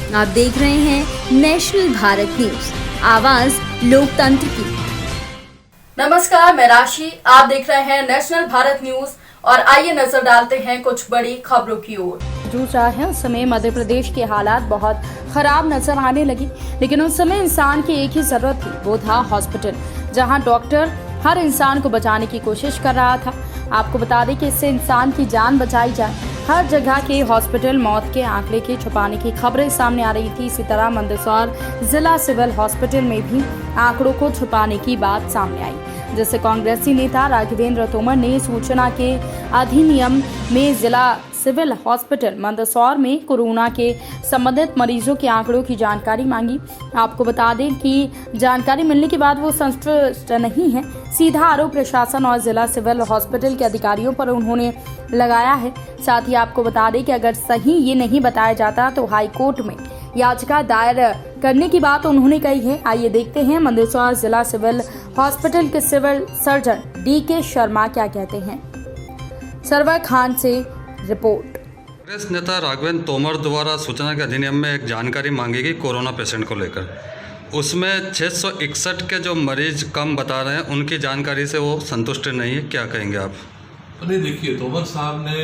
आप देख रहे हैं नेशनल भारत न्यूज, आवाज लोकतंत्र की। नमस्कार, मैं राशि। आप देख रहे हैं नेशनल भारत न्यूज और आइए नजर डालते हैं कुछ बड़ी खबरों की ओर। जूझ रहा है उस समय मध्य प्रदेश के हालात बहुत खराब नजर आने लगे, लेकिन उस समय इंसान की एक ही जरूरत थी, वो था हॉस्पिटल, जहां डॉक्टर हर इंसान को बचाने की कोशिश कर रहा था। आपको बता दें कि इससे इंसान की जान बचाई जाए। हर जगह के हॉस्पिटल मौत के आंकड़े के छुपाने की खबरें सामने आ रही थी। इसी तरह मंदसौर जिला सिविल हॉस्पिटल में भी आंकड़ों को छुपाने की बात सामने आई, जिससे कांग्रेसी नेता राघवेंद्र तोमर ने सूचना के अधिनियम में जिला सिविल हॉस्पिटल मंदसौर में कोरोना के संबंधित मरीजों के आंकड़ों की जानकारी मांगी। आपको बता दें कि जानकारी मिलने के बाद वो संतुष्ट नहीं है। सीधा आरोप प्रशासन और जिला सिविल हॉस्पिटल के अधिकारियों पर उन्होंने लगाया है। साथ ही आपको बता दें कि अगर सही ये नहीं बताया जाता तो हाई कोर्ट में याचिका दायर करने की बात उन्होंने कही है। आइए देखते हैं मंदसौर जिला सिविल हॉस्पिटल के सिविल सर्जन DK शर्मा क्या कहते हैं। सरवर खान से रिपोर्ट। कांग्रेस नेता राघवेंद्र तोमर द्वारा सूचना के अधिनियम में एक जानकारी मांगी गई कोरोना पेशेंट को लेकर। उसमें 661 के जो मरीज कम बता रहे हैं, उनकी जानकारी से वो संतुष्ट नहीं है। क्या कहेंगे आप? नहीं, देखिए, तोमर साहब ने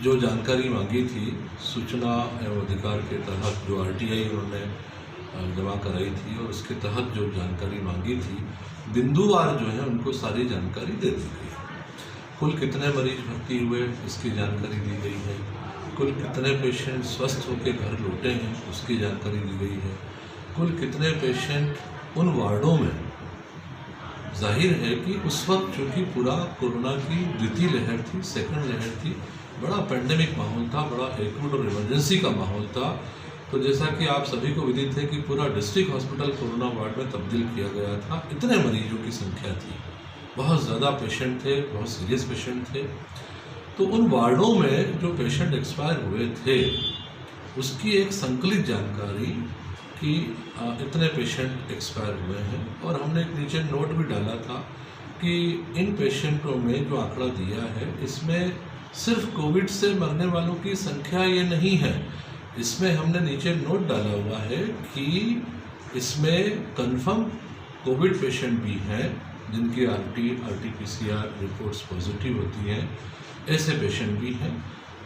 जो जानकारी मांगी थी सूचना एवं अधिकार के तहत, जो RTI उन्होंने जमा कराई थी और उसके तहत जो जानकारी मांगी थी, बिंदुवार जो है उनको सारी जानकारी दे दी गई। कुल कितने मरीज भर्ती हुए इसकी जानकारी दी गई है, कुल कितने पेशेंट स्वस्थ होकर घर लौटे हैं उसकी जानकारी दी गई है, कुल कितने पेशेंट उन वार्डों में, जाहिर है कि उस वक्त चूँकि पूरा कोरोना की द्वितीय लहर थी, सेकंड लहर थी, बड़ा पेंडेमिक माहौल था, बड़ा एक्यूट और इमरजेंसी का माहौल था। तो जैसा कि आप सभी को विदित है कि पूरा डिस्ट्रिक्ट हॉस्पिटल कोरोना वार्ड में तब्दील किया गया था। इतने मरीजों की संख्या थी, बहुत ज़्यादा पेशेंट थे, बहुत सीरियस पेशेंट थे। तो उन वार्डों में जो पेशेंट एक्सपायर हुए थे उसकी एक संकलित जानकारी कि इतने पेशेंट एक्सपायर हुए हैं, और हमने एक नीचे नोट भी डाला था कि इन पेशेंटों में जो आंकड़ा दिया है इसमें सिर्फ कोविड से मरने वालों की संख्या ये नहीं है, इसमें हमने नीचे नोट डाला हुआ है कि इसमें कन्फर्म कोविड पेशेंट भी हैं जिनकी RT-PCR रिपोर्ट्स पॉजिटिव होती हैं, ऐसे पेशेंट भी हैं।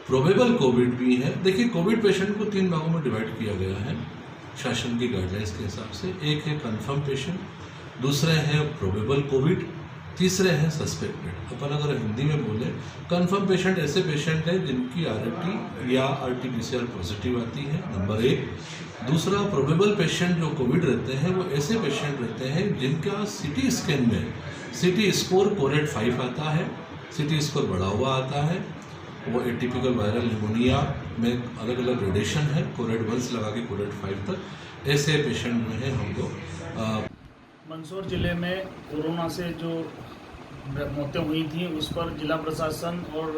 प्रोबेबल कोविड भी हैं। देखिए, कोविड पेशेंट को 3 भागों में डिवाइड किया गया है शासन की गाइडलाइंस के हिसाब से। एक है कन्फर्म पेशेंट, दूसरे हैं प्रोबेबल कोविड, तीसरे हैं सस्पेक्टेड। अपन अगर हिंदी में बोले, कन्फर्म पेशेंट ऐसे पेशेंट हैं जिनकी RT या RT-PCR पॉजिटिव आती है, नंबर 1। दूसरा, प्रोबेबल पेशेंट जो कोविड रहते हैं वो ऐसे पेशेंट रहते हैं जिनका CT स्कैन में CT स्कोर कोरेट 5 आता है, CT स्कोर बढ़ा हुआ आता है। वो एटिपिकल वायरल निमोनिया में अलग अलग ग्रेडेशन है, कोरेट 1 से लगा के कोरेट 5 तक। ऐसे पेशेंट में है हमको। मंदसौर जिले में कोरोना से जो मौतें हुई थी उस पर जिला प्रशासन और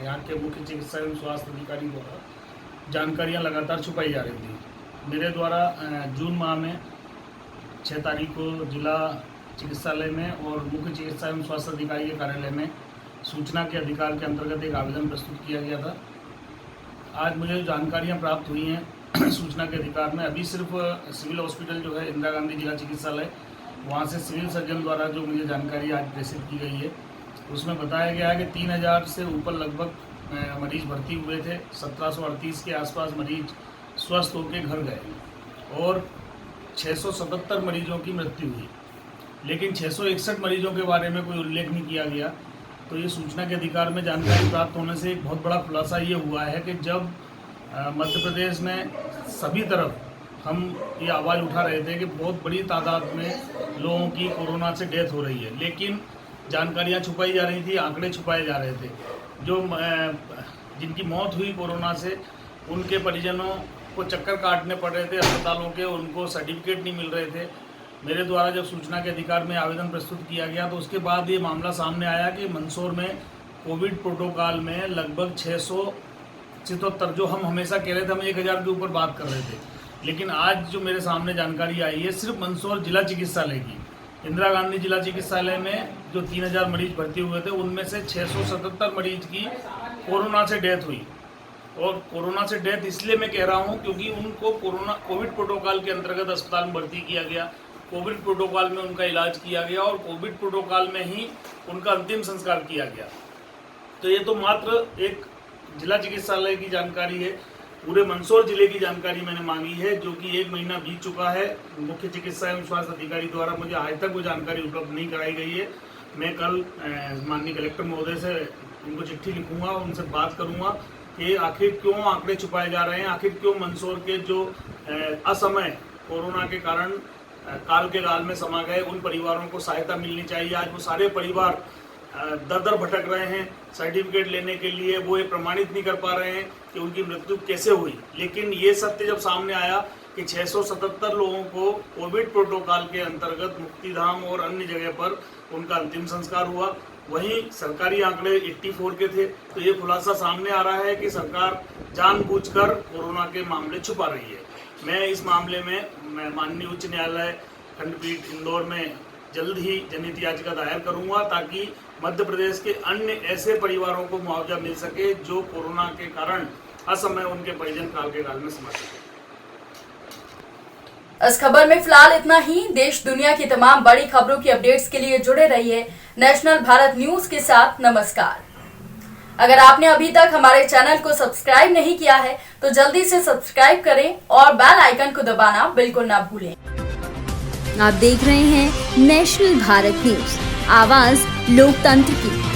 यहाँ के मुख्य चिकित्सा एवं स्वास्थ्य अधिकारी द्वारा जानकारियाँ लगातार छुपाई जा रही थी। मेरे द्वारा जून माह में 6 तारीख को जिला चिकित्सालय में और मुख्य चिकित्सा एवं स्वास्थ्य अधिकारी के कार्यालय में सूचना के अधिकार के अंतर्गत एक आवेदन प्रस्तुत किया गया था। आज मुझे जानकारियाँ प्राप्त हुई हैं सूचना के अधिकार में। अभी सिर्फ सिविल हॉस्पिटल जो है इंदिरा गांधी जिला चिकित्सालय, वहाँ से सिविल सर्जन द्वारा जो मुझे जानकारी आज प्रेषित की गई है उसमें बताया गया है कि 3000 से ऊपर लगभग मरीज भर्ती हुए थे। 1738 के आसपास मरीज स्वस्थ होकर घर गए और 677 मरीजों की मृत्यु हुई, लेकिन 661 मरीजों के बारे में कोई उल्लेख नहीं किया गया। तो ये सूचना के अधिकार में जानकारी प्राप्त होने से एक बहुत बड़ा खुलासा ये हुआ है कि जब मध्य प्रदेश में सभी तरफ हम ये आवाज़ उठा रहे थे कि बहुत बड़ी तादाद में लोगों की कोरोना से डेथ हो रही है, लेकिन जानकारियाँ छुपाई जा रही थी, आंकड़े छुपाए जा रहे थे। जो जिनकी मौत हुई कोरोना से, उनके परिजनों को चक्कर काटने पड़ रहे थे अस्पतालों के, उनको सर्टिफिकेट नहीं मिल रहे थे। मेरे द्वारा जब सूचना के अधिकार में आवेदन प्रस्तुत किया गया तो उसके बाद ये मामला सामने आया कि मंदसौर में कोविड प्रोटोकॉल में लगभग 677, जो हम हमेशा कह रहे थे, हम 1000 के ऊपर बात कर रहे थे, लेकिन आज जो मेरे सामने जानकारी आई है सिर्फ मंदसौर जिला चिकित्सालय की, इंदिरा गांधी जिला चिकित्सालय में जो 3000 मरीज भर्ती हुए थे उनमें से 677 मरीज की कोरोना से डेथ हुई। और कोरोना से डेथ इसलिए मैं कह रहा हूं क्योंकि उनको कोविड प्रोटोकॉल के अंतर्गत अस्पताल में भर्ती किया गया, कोविड प्रोटोकॉल में उनका इलाज किया गया और कोविड प्रोटोकॉल में ही उनका अंतिम संस्कार किया गया। तो ये तो मात्र एक जिला चिकित्सालय की जानकारी है, पूरे मंदसौर जिले की जानकारी मैंने मांगी है, जो कि 1 महीना बीत चुका है। मुख्य चिकित्सा एवं स्वास्थ्य अधिकारी द्वारा मुझे आज तक वो जानकारी उपलब्ध नहीं कराई गई है। मैं कल माननीय कलेक्टर महोदय से उनको चिट्ठी लिखूंगा, उनसे बात करूंगा कि आखिर क्यों आंकड़े छुपाए जा रहे हैं, आखिर क्यों मंदसौर के जो असमय कोरोना के कारण काल के गाल में समा गए उन परिवारों को सहायता मिलनी चाहिए। आज वो सारे परिवार दर दर भटक रहे हैं सर्टिफिकेट लेने के लिए, वो ये प्रमाणित नहीं कर पा रहे हैं कि उनकी मृत्यु कैसे हुई। लेकिन ये सत्य जब सामने आया कि 677 लोगों को कोविड प्रोटोकॉल के अंतर्गत मुक्तिधाम और अन्य जगह पर उनका अंतिम संस्कार हुआ, वहीं सरकारी आंकड़े 84 के थे, तो ये खुलासा सामने आ रहा है कि सरकार जानबूझकर कोरोना के मामले छुपा रही है। मैं इस मामले में माननीय उच्च न्यायालय खंडपीठ इंदौर में जल्द ही जनहित याचिका दायर करूंगा, ताकि मध्य प्रदेश के अन्य ऐसे परिवारों को मुआवजा मिल सके जो कोरोना के कारण असमय उनके परिजन काल के गाल में समा सके। इस खबर में फिलहाल इतना ही। देश दुनिया की तमाम बड़ी खबरों की अपडेट्स के लिए जुड़े रहिए नेशनल भारत न्यूज के साथ। नमस्कार। अगर आपने अभी तक हमारे चैनल को सब्सक्राइब नहीं किया है तो जल्दी से सब्सक्राइब करें और बेल आइकन को दबाना बिल्कुल ना भूलें। आप देख रहे हैं नेशनल भारत न्यूज, आवाज लोकतंत्र की।